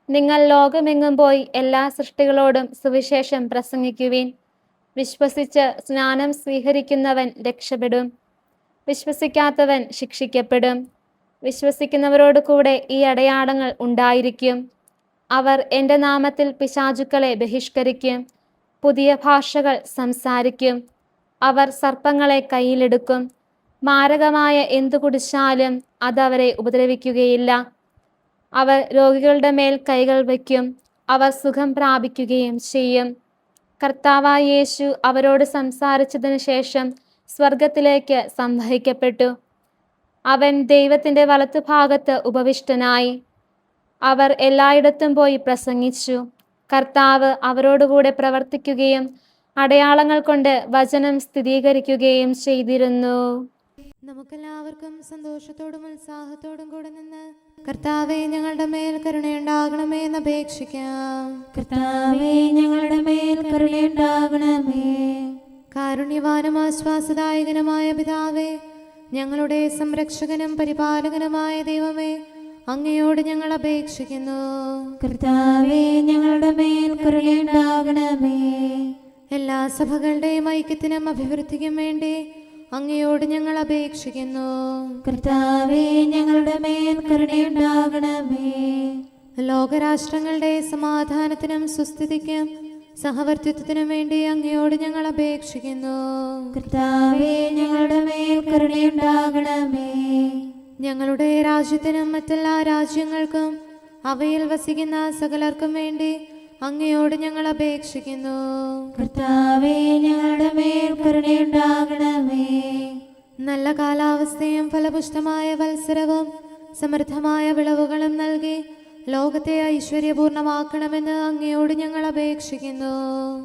നിങ്ങൾ ലോകമെങ്ങും പോയി എല്ലാ സൃഷ്ടികളോടും സുവിശേഷം പ്രസംഗിക്കുവിൻ. വിശ്വസിച്ച് സ്നാനം സ്വീകരിക്കുന്നവൻ രക്ഷപ്പെടും, വിശ്വസിക്കാത്തവൻ ശിക്ഷിക്കപ്പെടും. വിശ്വസിക്കുന്നവരോട് കൂടെ ഈ അടയാളങ്ങൾ ഉണ്ടായിരിക്കും. അവർ എൻ്റെ നാമത്തിൽ പിശാചുക്കളെ ബഹിഷ്കരിക്കും, പുതിയ ഭാഷകൾ സംസാരിക്കും, അവർ സർപ്പങ്ങളെ കയ്യിലെടുക്കും, മാരകമായ എന്തു കുടിച്ചാലും അതവരെ ഉപദ്രവിക്കുകയില്ല. അവർ രോഗികളുടെ മേൽ കൈകൾ വയ്ക്കും, അവർ സുഖം പ്രാപിക്കുകയും ചെയ്യും. കർത്താവായ യേശു അവരോട് സംസാരിച്ചതിനു ശേഷം സ്വർഗത്തിലേക്ക് സംവഹിക്കപ്പെട്ടു. അവൻ ദൈവത്തിൻ്റെ വലത്തുഭാഗത്ത് ഉപവിഷ്ടനായി. അവർ എല്ലായിടത്തും പോയി പ്രസംഗിച്ചു. കർത്താവ് അവരോടുകൂടെ പ്രവർത്തിക്കുകയും അടയാളങ്ങൾ കൊണ്ട് വചനം സ്ഥിരീകരിക്കുകയും ചെയ്തിരുന്നു. നമുക്കെല്ലാവർക്കും സന്തോഷത്തോടും ഉത്സാഹത്തോടും കൂടെ നിന്ന് കർത്താവേ ഞങ്ങളുടെ മേൽ കരുണയുണ്ടാകണമേ എന്ന് അപേക്ഷിക്കാം. കർത്താവേ ഞങ്ങളുടെ മേൽ കരുണയുണ്ടാകണമേ. കാരുണ്യവാനും ആശ്വാസദായകനുമായ പിതാവേ, ഞങ്ങളുടെ സംരക്ഷകനും പരിപാലകനുമായ ദൈവമേ, അങ്ങയോട് ഞങ്ങൾ അപേക്ഷിക്കുന്നു. കർത്താവേ ഞങ്ങളുടെ മേൽ കരുണയുണ്ടാകണമേ. എല്ലാ സഭകളുടെയും ഐക്യത്തിനും അഭിവൃദ്ധിക്കും വേണ്ടി അങ്ങയോട് ഞങ്ങൾ അപേക്ഷിക്കുന്നു. കർത്താവേ ഞങ്ങളുടെ മേൽ കരുണയുണ്ടാകണമേ. ലോകരാഷ്ട്രങ്ങളുടെ സമാധാനത്തിനും സുസ്ഥിതിക്കും സഹവർത്തിത്വത്തിനും വേണ്ടി അങ്ങയോട് ഞങ്ങൾ അപേക്ഷിക്കുന്നു. കർത്താവേ ഞങ്ങളുടെ മേൽ കരുണയുണ്ടാകണമേ. ഞങ്ങളുടെ രാജ്യത്തിനും മറ്റെല്ലാ രാജ്യങ്ങൾക്കും അവയിൽ വസിക്കുന്ന സകലർക്കും വേണ്ടി അങ്ങയോട് ഞങ്ങൾ അപേക്ഷിക്കുന്നു. കർത്താവേ ഞങ്ങളുടെ മേൽ കരുണയുണ്ടാകണമേ. നല്ല കാലാവസ്ഥയും ഫലപുഷ്ടമായ വത്സരവും സമൃദ്ധമായ വിളവുകളും നൽകി ലോകത്തെ ഐശ്വര്യപൂർണമാക്കണമെന്ന് അങ്ങയോട് ഞങ്ങൾ അപേക്ഷിക്കുന്നു.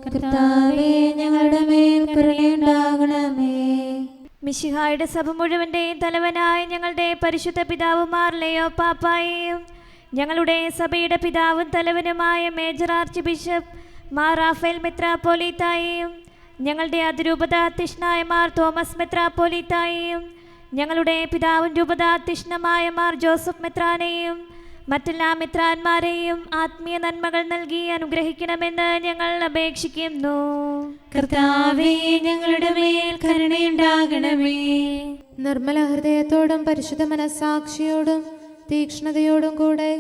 കർത്താവേ ഞങ്ങളുടെ മേൽ കരുണയുണ്ടാകണമേ. മിശിഹായുടെ സഭ മുഴുവൻ്റെയും തലവനായ ഞങ്ങളുടെ പരിശുദ്ധ പിതാവുമാർ ലെയോ പാപ്പായെയും ഞങ്ങളുടെ സഭയുടെ പിതാവും തലവനുമായ major archbishop Mar Raphael മെത്രാപ്പോലീത്തായെയും ഞങ്ങളുടെ അതിരൂപതാധ്യക്ഷനായ മാർ തോമസ് മെത്രാപ്പോലീത്തായെയും ഞങ്ങളുടെ പിതാവും രൂപതാധ്യക്ഷനുമായ മാർ ജോസഫ് മെത്രാനെയും മറ്റെല്ലാ മെത്രാന്മാരെയും ആത്മീയ നന്മകൾ നൽകി അനുഗ്രഹിക്കണമെന്ന് ഞങ്ങൾ അപേക്ഷിക്കുന്നു. കർത്താവേ ഞങ്ങളുടെ മേൽ കരുണയുണ്ടാകണമേ. നിർമ്മല ഹൃദയത്തോടും പരിശുദ്ധ മനസ്സാക്ഷിയോടും തീക്ഷ്ണതയോടും കൂടെ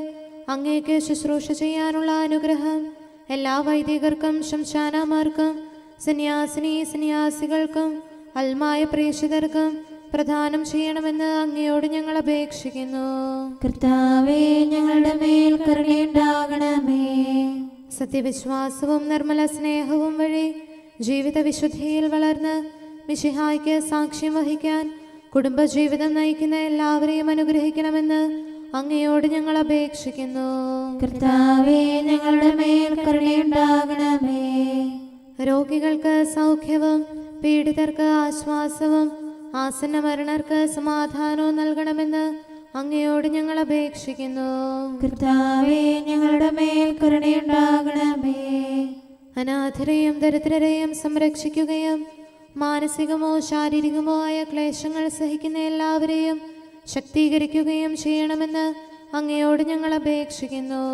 അങ്ങേക്ക് ശുശ്രൂഷ ചെയ്യാനുള്ള അനുഗ്രഹം എല്ലാ വൈദികർക്കും ശംശാനമാർക്കും സന്യാസികൾക്കും അൽമായ പ്രേക്ഷിതർക്കും പ്രദാനം ചെയ്യണമെന്ന് അങ്ങയോട് ഞങ്ങൾ അപേക്ഷിക്കുന്നു. കർത്താവേ ഞങ്ങളുടെ മേൽ കരുണയുണ്ടാകണമേ. സത്യവിശ്വാസവും നിർമ്മല സ്നേഹവും വഴി ജീവിത വിശുദ്ധിയിൽ വളർന്ന് മിശിഹായ്ക്ക് സാക്ഷ്യം വഹിക്കാൻ കുടുംബജീവിതം നയിക്കുന്ന എല്ലാവരെയും അനുഗ്രഹിക്കണമെന്ന് അങ്ങയോട് ഞങ്ങൾ അപേക്ഷിക്കുന്നു. കർത്താവേ ഞങ്ങളുടെ മേൽ കരുണയുണ്ടാകണമേ. രോഗികൾക്ക് സൗഖ്യവും പീഡിതർക്ക് ആശ്വാസവും ആസന്ന മരണർക്ക് സമാധാനവും നൽകണമെന്ന് അങ്ങയോട് ഞങ്ങൾ അപേക്ഷിക്കുന്നു. കർത്താവേ ഞങ്ങളുടെ മേൽ കരുണയുണ്ടാകണമേ. അനാഥരെയും ദരിദ്രരെയും സംരക്ഷിക്കുകയും മാനസികമോ ശാരീരികമോ ആയ ക്ലേശങ്ങൾ സഹിക്കുന്ന എല്ലാവരെയും ശക്തീകരിക്കുകയും ചെയ്യണമെന്ന് അങ്ങയോട് ഞങ്ങൾ അപേക്ഷിക്കുന്നു.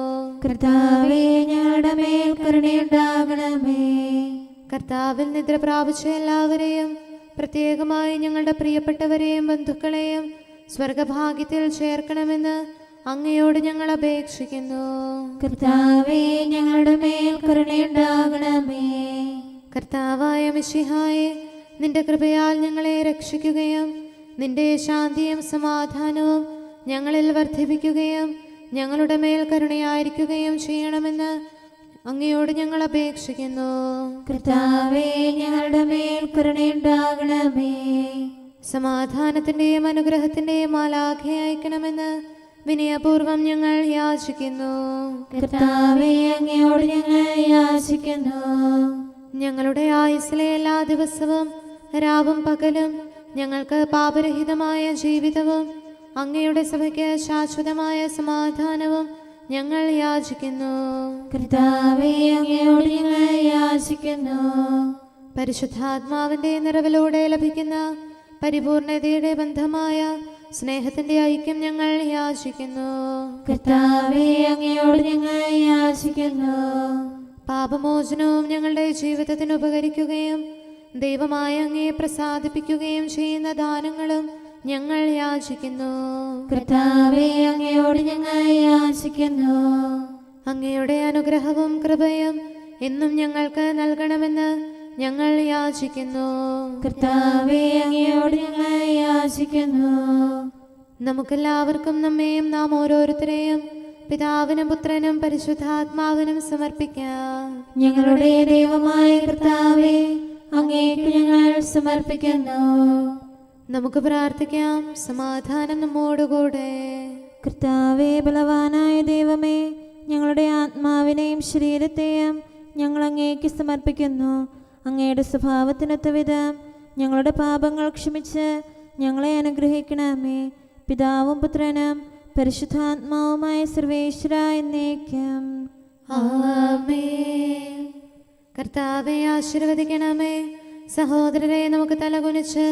കർത്താവേ ഞങ്ങളുടെ മേൽ കരുണയുണ്ടാകണമേ. കർത്താവിൽ നിദ്ര പ്രാപിച്ച എല്ലാവരെയും പ്രത്യേകമായി ഞങ്ങളുടെ പ്രിയപ്പെട്ടവരെയും ബന്ധുക്കളെയും സ്വർഗഭാഗ്യത്തിൽ ചേർക്കണമെന്ന് അങ്ങയോട് ഞങ്ങൾ അപേക്ഷിക്കുന്നു. കർത്താവേ ഞങ്ങളുടെ മേൽ കരുണയുണ്ടാകണമേ. കർത്താവായ മിശിഹായെ, നിന്റെ കൃപയാൽ ഞങ്ങളെ രക്ഷിക്കുകയും നിന്റെ ശാന്തിയും സമാധാനവും ഞങ്ങളിൽ വർദ്ധിപ്പിക്കുകയും ഞങ്ങളുടെ മേൽ കരുണയായിരിക്കുകയും ചെയ്യണമെന്ന് അങ്ങയോട് ഞങ്ങൾ അപേക്ഷിക്കുന്നു. കർത്താവേ ഞങ്ങളുടെ മേൽ കരുണയുണ്ടാകണമേ. സമാധാനത്തിന്റെയും അനുഗ്രഹത്തിന്റെയും മാലാഖയെ അയക്കണമെന്ന് വിനയപൂർവം ഞങ്ങൾ യാചിക്കുന്നു. കർത്താവേ അങ്ങയോട് ഞങ്ങൾ യാചിക്കുന്നു. ഞങ്ങളുടെ ആയുസ്സിലെ എല്ലാ ദിവസവും രാവും പകലും ഞങ്ങൾക്ക് പാപരഹിതമായ ജീവിതവും അങ്ങയുടെ സഭയ്ക്ക് ശാശ്വതമായ സമാധാനവും ഞങ്ങൾ യാചിക്കുന്നു. കർത്താവേ അങ്ങയോട് ഞങ്ങൾ യാചിക്കുന്നു. പരിശുദ്ധാത്മാവിന്റെ നിറവിലൂടെ ലഭിക്കുന്ന പരിപൂർണതയുടെ ബന്ധമായ സ്നേഹത്തിന്റെ ഐക്യം ഞങ്ങൾ യാചിക്കുന്നു. കർത്താവേ അങ്ങയോട് ഞങ്ങൾ യാചിക്കുന്നു. പാപമോചനവും ഞങ്ങളുടെ ജീവിതത്തിന് ഉപകരിക്കുകയും ദൈവമായ അങ്ങയെ പ്രസാദിപ്പിക്കുകയും ചെയ്യുന്ന ദാനങ്ങളും ഞങ്ങൾ യാചിക്കുന്നു. കർത്താവേ അങ്ങയോട് ഞങ്ങൾ യാചിക്കുന്നു. അങ്ങയുടെ അനുഗ്രഹവും കൃപയും എന്നും ഞങ്ങൾക്ക് നൽകണമെന്ന് ഞങ്ങൾ യാചിക്കുന്നു. കർത്താവേ അങ്ങയോട് ഞങ്ങൾ യാചിക്കുന്നു. നമുക്കെല്ലാവർക്കും നമ്മെയും നാം ഓരോരുത്തരെയും പിതാവിനും പുത്രനും പരിശുദ്ധാത്മാവിനും സമർപ്പിക്കാം. നമുക്ക് പ്രാർത്ഥിക്കാം. സമാധാനം നമ്മോടുകൂടെ. കർത്താവേ, ബലവാനായ ദൈവമേ, ഞങ്ങളുടെ ആത്മാവിനെയും ശരീരത്തെയും ഞങ്ങൾ അങ്ങേക്ക് സമർപ്പിക്കുന്നു. അങ്ങയുടെ സ്വഭാവത്തിനൊത്ത വിധം ഞങ്ങളുടെ പാപങ്ങൾ ക്ഷമിച്ച് ഞങ്ങളെ അനുഗ്രഹിക്കണമേ. പിതാവും പുത്രനും പരിശുദ്ധാത്മാവുമായ സർവേശ്വര എന്നേക്കും. ആമേൻ. കർത്താവെ ആശീർവദിക്കണമേ. സഹോദരരെ, നമുക്ക് തലകുനിച്ച്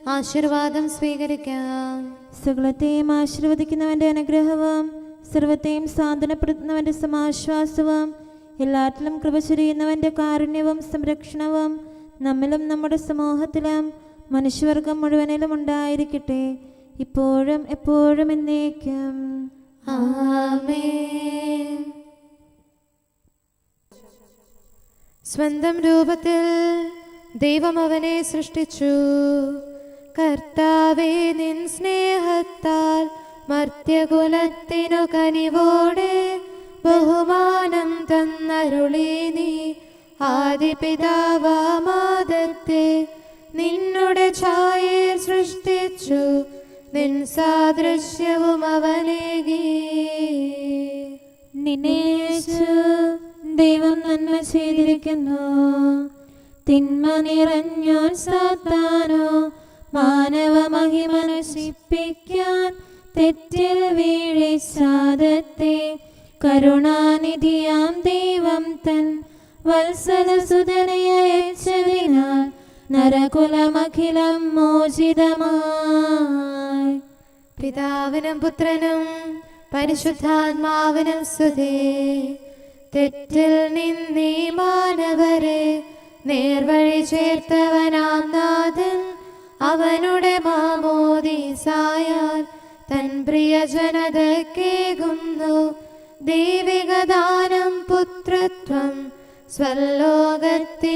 ആശീർവാദം സ്വീകരിക്കാം. സകലത്തെയും ആശീർവദിക്കുന്നവന്റെ അനുഗ്രഹവും സർവത്തെയും സാന്ത്വനപ്പെടുത്തുന്നവന്റെ സമാശ്വാസവും എല്ലാറ്റിലും കൃപ ചൊരിയുന്നവന്റെ കാരുണ്യവും സംരക്ഷണവും നമ്മിലും നമ്മുടെ സമൂഹത്തിലും മനുഷ്യവർഗം മുഴുവനിലും ഉണ്ടായിരിക്കട്ടെ, ഇപ്പോഴും എപ്പോഴും എന്നേക്കും. ആമേൻ. സ്വന്തം രൂപത്തിൽ ദൈവം അവനെ സൃഷ്ടിച്ചു. കർത്താവേ, നിൻ സ്നേഹത്താൽ മർത്യകുലത്തിനു കനിവോടെ ബഹുമാനം തന്നരുളി നീ. ആദിപിതാവാമാദത്തെ നിന്നുടെ ഛായയിൽ സൃഷ്ടിച്ചു, നിൻ സാദൃശ്യവും അവനേകി. നിന്നെ ദൈവം നന്മ ചെയ്തിരിക്കുന്നു. തിന്മ നിറഞ്ഞോൻ സാത്താനോ മാനവ മഹിമ നശിപ്പിക്കാൻ തെറ്റിൽ വീഴിച്ചാദത്തെ. കരുണാനിധിയാം ദൈവം തൻ വത്സലസുതനെ അയച്ചതിനാൽ നരകുലമഖിലം മോചിതമായി. പിതാവിനും പുത്രനും പരിശുദ്ധാത്മാവിനും സ്തുതി. തെറ്റിൽ നിന്നീ മാനവരെ നേർവഴി ചേർത്തവനാം നാഥൻ അവനുടെ മാമോദീസായാൽ തൻ പ്രിയജനതക്കേകുന്നു ദൈവികദാനം പുത്രത്വം സ്വലോകത്തിനച്ചാരം.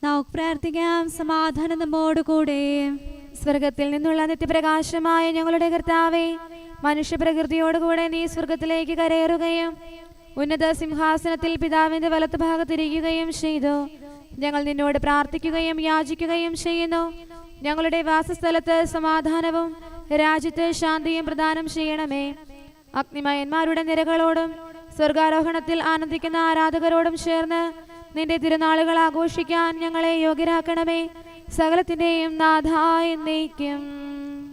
നമുക്ക് പ്രാർത്ഥിക്കാം. സമാധാനം നമ്മോടുകൂടെ. സ്വർഗത്തിൽ നിന്നുള്ള നിത്യപ്രകാശമായ ഞങ്ങളുടെ കർത്താവേ, മനുഷ്യപ്രകൃതിയോടുകൂടെ നീ സ്വർഗത്തിലേക്ക് കരയേറുകയും ഉന്നത സിംഹാസനത്തിൽ പിതാവിന്റെ വലത്ത് ഭാഗത്തിരിക്കുകയും ചെയ്തു. ഞങ്ങൾ നിന്നോട് പ്രാർത്ഥിക്കുകയും യാചിക്കുകയും ചെയ്യുന്നു. ഞങ്ങളുടെ വാസസ്ഥലത്ത് സമാധാനവും രാജ്യത്ത് ശാന്തിയും പ്രദാനം ചെയ്യണമേ. അഗ്നിമയന്മാരുടെ നിരകളോടും സ്വർഗാരോഹണത്തിൽ ആനന്ദിക്കുന്ന ആരാധകരോടും ചേർന്ന് നിന്റെ തിരുനാളുകൾ ആഘോഷിക്കാൻ ഞങ്ങളെ യോഗ്യരാക്കണമേ. സകലത്തിന്റെയും നാഥായ എന്നേക്കും.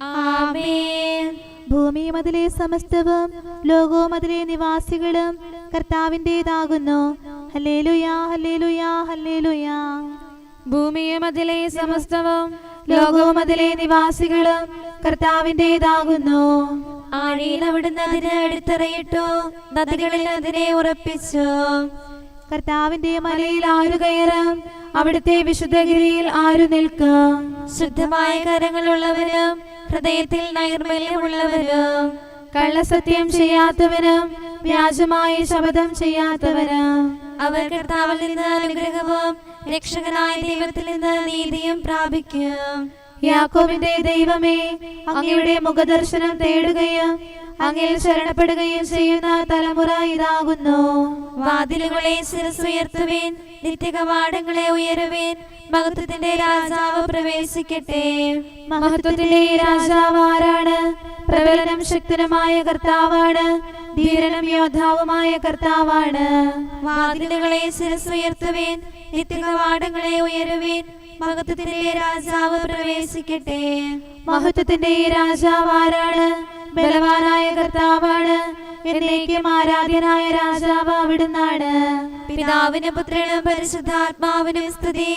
ആമേൻ. ഭൂമിയും അതിലെ സമസ്തവും ലോകവും അതിലെ നിവാസികളും കർത്താവിൻ്റെതാകുന്നു. ഹല്ലേലൂയാ, ഹല്ലേലൂയാ, ഹല്ലേലൂയാ. ഭൂമിയും അതിലെ സമസ്തവും ലോകവും അതിലെ നിവാസികളും കർത്താവിൻ്റെതാകുന്നു. ആഴിയിൽ അവിടുന്ന് അതിനെ അടിത്തറയിട്ടു, നദികളിൽ അതിനെ ഉറപ്പിച്ചു. കർത്താവിന്റെ മലയിൽ ആരു കയറും? അവിടുത്തെ വിശുദ്ധഗിരിയിൽ ആരു നിൽക്കും? ശുദ്ധമായ കരങ്ങളുള്ളവരും ഹൃദയത്തിൽ നൈർമല്യമുള്ളവരും കള്ളസത്യം ചെയ്യാത്തവനും വ്യാജമായ ശപഥം ചെയ്യാത്തവനും അവർ കർത്താവിൽ നിന്ന് അനുഗ്രഹവും രക്ഷകനായ ദൈവത്തിൽ നിന്ന് നീതിയും പ്രാപിക്കും. യാക്കോബിന്റെ ദൈവമേ, അങ്ങയുടെ മുഖദർശനം തേടുകയും അങ്ങിൽ ശരണപ്പെടുകയും ചെയ്യുന്ന തലമുറ ഇതാകുന്നു. വാതിലുകളെ ശിരസുയർത്തുവേൻ, നിത്യകവാടങ്ങളെ ഉയരുവേൻ. മഹത്വത്തിന്റെ രാജാവ് പ്രവേശിക്കട്ടെ. മഹത്വത്തിന്റെ രാജാവ് ആരാണ്? പ്രബലനും ശക്തനുമായ കർത്താവാണ്, ധീരനും യോദ്ധാവുമായ കർത്താവാണ്. വാതിലുകളെ ശിരസുയർത്തുവേൻ, നിത്യകവാടങ്ങളെ ഉയരുവേൻ. മഹത്വത്തിന്റെ രാജാവ് പ്രവേശിക്കട്ടെ. മഹത്വത്തിന്റെ രാജാവ് ആരാണ്? ബലവാനായ കർത്താവാണ്, എന്നേക്കും ആരാധ്യനായ രാജാവ് അവിടുന്നാണ്. പിതാവിനും പുത്രനും പരിശുദ്ധാത്മാവിനും സ്തുതി,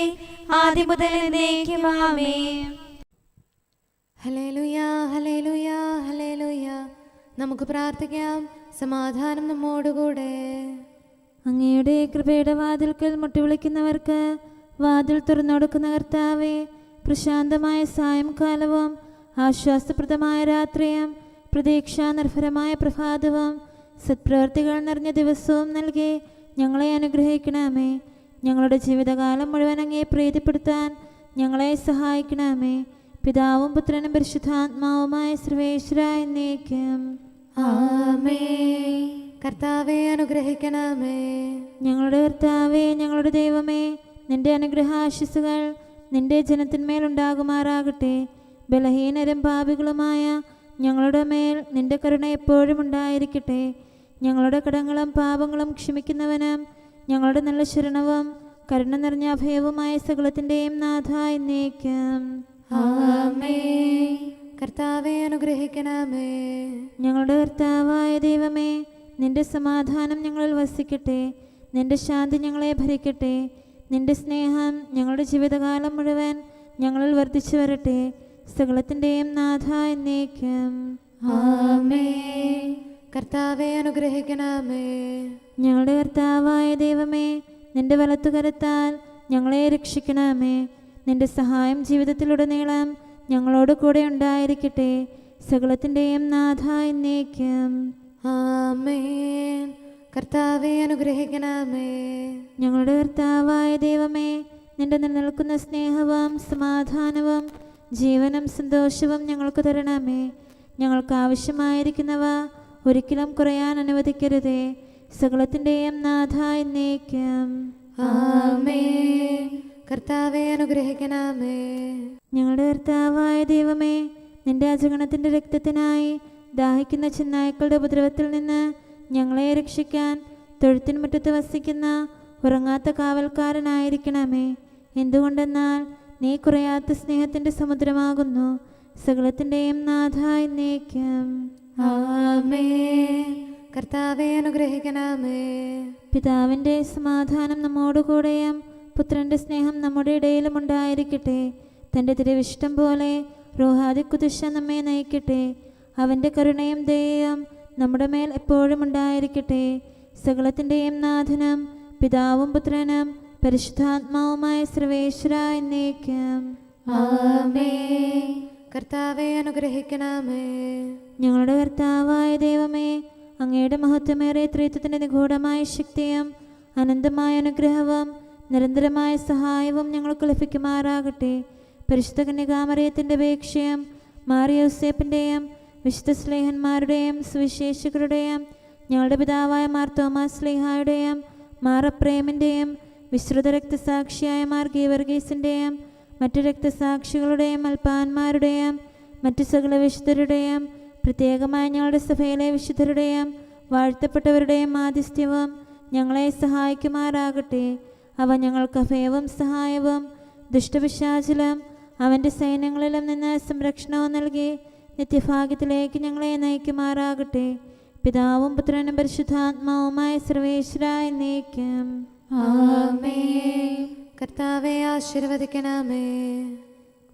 ആദ്യം മുതൽ എന്നേക്കും. ആമേൻ. ഹല്ലേലൂയാ, ഹല്ലേലൂയാ, ഹല്ലേലൂയാ. നമുക്ക് പ്രാർത്ഥിക്കാം. സമാധാനം നമ്മോടുകൂടെ. അങ്ങയുടെ കൃപയുടെ വാതിൽക്കൽ മുട്ടിവിളിക്കുന്നവർക്ക് വാതിൽ തുറന്നുകൊടുക്കുന്ന കർത്താവേ, പ്രശാന്തമായ സായംകാലവും ആശ്വാസപ്രദമായ രാത്രിയും പ്രതീക്ഷാനിർഭരമായ പ്രഭാതവും സത്പ്രവർത്തികൾ നിറഞ്ഞ ദിവസവും നൽകി ഞങ്ങളെ അനുഗ്രഹിക്കണമേ. ഞങ്ങളുടെ ജീവിതകാലം മുഴുവൻ അങ്ങേ പ്രീതിപ്പെടുത്താൻ ഞങ്ങളെ സഹായിക്കണമേ. പിതാവും പുത്രനും പരിശുദ്ധാത്മാവുമായ സർവേശ്വര എന്നേക്കും. ആമേൻ. കർത്താവെ അനുഗ്രഹിക്കണമേ. ഞങ്ങളുടെ കർത്താവേ, ഞങ്ങളുടെ ദൈവമേ, നിന്റെ അനുഗ്രഹാശിസുകൾ നിന്റെ ജനത്തിന്മേലുണ്ടാകുമാറാകട്ടെ. ബലഹീനരും പാപികളുമായ ഞങ്ങളുടെ മേൽ നിന്റെ കരുണ എപ്പോഴും ഉണ്ടായിരിക്കട്ടെ. ഞങ്ങളുടെ കടങ്ങളും പാപങ്ങളും ക്ഷമിക്കുന്നവനും ഞങ്ങളുടെ നല്ല ശരണവും കരുണ നിറഞ്ഞ അഭയവുമായ സകലത്തിൻ്റെയും നാഥ എന്നേക്കും. ആമേൻ. കർത്താവെ അനുഗ്രഹിക്കണമേ. ഞങ്ങളുടെ കർത്താവായ ദൈവമേ, നിന്റെ സമാധാനം ഞങ്ങളിൽ വസിക്കട്ടെ. നിന്റെ ശാന്തി ഞങ്ങളെ ഭരിക്കട്ടെ. നിന്റെ സ്നേഹം ഞങ്ങളുടെ ജീവിതകാലം മുഴുവൻ ഞങ്ങളിൽ വർദ്ധിച്ചു വരട്ടെ. സകലത്തിൻ്റെയും നാഥ എന്നേക്കും. ആമേൻ. കർത്താവെ അനുഗ്രഹിക്കണമേ. ഞങ്ങളുടെ കർത്താവായ ദൈവമേ, നിന്റെ വലത്തുകരത്താൽ ഞങ്ങളെ രക്ഷിക്കണമേ. നിന്റെ സഹായം ജീവിതത്തിലുടനീളം ഞങ്ങളോട് കൂടെ ഉണ്ടായിരിക്കട്ടെ. സകലത്തിൻ്റെയും നാഥ എന്നേക്കും. ആമേൻ. കർത്താവെ അനുഗ്രഹിക്കണമേ. ഞങ്ങളുടെ കർത്താവായ ദൈവമേ, നിന്റെ നിലനിൽക്കുന്ന സ്നേഹവും സമാധാനവും ജീവനും സന്തോഷവും ഞങ്ങൾക്ക് തരണമേ. ഞങ്ങൾക്ക് ആവശ്യമായിരിക്കുന്നവ ഒരിക്കലും കുറയാൻ അനുവദിക്കരുതേ. സകലത്തിൻ്റെയും നാഥ എന്നേക്കും. ആമേൻ. കർത്താവെ അനുഗ്രഹിക്കണമേ. ഞങ്ങളുടെ കർത്താവായ ദൈവമേ, നിന്റെ അജഗണത്തിൻ്റെ രക്തത്തിനായി ദാഹിക്കുന്ന ചെന്നായ്ക്കളുടെ ഉപദ്രവത്തിൽ നിന്ന് ഞങ്ങളെ രക്ഷിക്കാൻ തൊഴുത്തിൻ മുറ്റത്ത് വസിക്കുന്ന ഉറങ്ങാത്ത കാവൽക്കാരനായിരിക്കണമേ. എന്തുകൊണ്ടെന്നാൽ നീ കുറയാത്ത സ്നേഹത്തിൻ്റെ സമുദ്രമാകുന്നു. സകലത്തിൻ്റെയും നാഥ എന്നേക്കും. ആമേൻ. കർത്താവെ അനുഗ്രഹിക്കണമേ. പിതാവിൻ്റെ സമാധാനം നമ്മോടുകൂടെയും പുത്രൻ്റെ സ്നേഹം നമ്മുടെ ഇടയിലും ഉണ്ടായിരിക്കട്ടെ. തൻ്റെ തിരുവിഷ്ടം പോലെ റൂഹാദി കുദുശ നമ്മെ നയിക്കട്ടെ. അവൻ്റെ കരുണയും ദയയും നമ്മുടെ മേൽ എപ്പോഴും ഉണ്ടായിരിക്കട്ടെ. സകലത്തിൻ്റെയും നാഥനും പിതാവും പുത്രനും പരിശുദ്ധാത്മാവുമായ സർവേശ്വര എന്നേക്കും. ആമേൻ. കർത്താവെ അനുഗ്രഹിക്കണമേ. ഞങ്ങളുടെ കർത്താവായ ദൈവമേ, അങ്ങയുടെ മഹത്വമേറിയ ത്രിത്വത്തിൻ്റെ നിഗൂഢമായ ശക്തിയും അനന്തമായ അനുഗ്രഹവും നിരന്തരമായ സഹായവും ഞങ്ങൾക്ക് ലഭിക്കുമാറാകട്ടെ. പരിശുദ്ധ കന്യകാമറിയത്തിൻ്റെ അപേക്ഷയും മാറിയോസേപ്പിൻ്റെയും വിശുദ്ധ സ്ലേഹന്മാരുടെയും സുവിശേഷകരുടെയും ഞങ്ങളുടെ പിതാവായ മാർ തോമാസ് സ്ലീഹായുടെയും മാർ അപ്രേമിൻ്റെയും വിശ്രുത രക്തസാക്ഷിയായ മാർ ഗീവർഗീസിൻ്റെയും മറ്റു രക്തസാക്ഷികളുടെയും അൽപ്പാന്മാരുടെയും മറ്റു സകല വിശുദ്ധരുടെയും പ്രത്യേകമായി ഞങ്ങളുടെ സഭയിലെ വിശുദ്ധരുടെയും വാഴ്ത്തപ്പെട്ടവരുടെയും മാധ്യസ്ഥ്യവും ഞങ്ങളെ സഹായിക്കുമാറാകട്ടെ. അവ ഞങ്ങൾക്ക് അഭയവും സഹായവും ദുഷ്ടപിശാചിലും അവൻ്റെ സൈന്യങ്ങളിലും നിന്ന് സംരക്ഷണവും നൽകി നിത്യഭാഗ്യത്തിലേക്ക് ഞങ്ങളെ നയിക്കുമാറാകട്ടെ. പിതാവും പുത്രനും പരിശുദ്ധാത്മാവുമായ സർവേശ്വര എന്നേക്കും. ആമേൻ. കർത്താവെ ആശീർവദിക്കണമേ.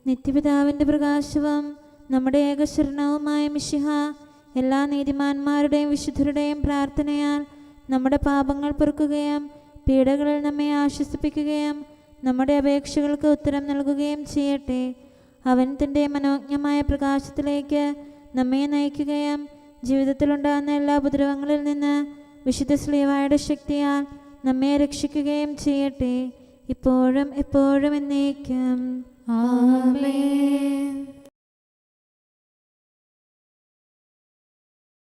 നിത്യപിതാവിൻ്റെ പ്രകാശവും നമ്മുടെ ഏകശരണവുമായ മിശിഹ എല്ലാ നീതിമാന്മാരുടെയും വിശുദ്ധരുടെയും പ്രാർത്ഥനയാൽ നമ്മുടെ പാപങ്ങൾ പൊറുക്കുകയും പീഡകളിൽ നമ്മെ ആശ്വസിപ്പിക്കുകയും നമ്മുടെ അപേക്ഷകൾക്ക് ഉത്തരം നൽകുകയും ചെയ്യട്ടെ. അവൻ തൻ്റെ മനോജ്ഞമായ പ്രകാശത്തിലേക്ക് നമ്മെ നയിക്കുകയും ജീവിതത്തിലുണ്ടാകുന്ന എല്ലാ ഉപദ്രവങ്ങളിൽ നിന്ന് വിശുദ്ധ ശ്ലീഹായുടെ ശക്തിയാൽ നമ്മെ രക്ഷിക്കുകയും ചെയ്യട്ടെ. ഇപ്പോഴും എപ്പോഴും എന്നേക്കും. ആമേൻ.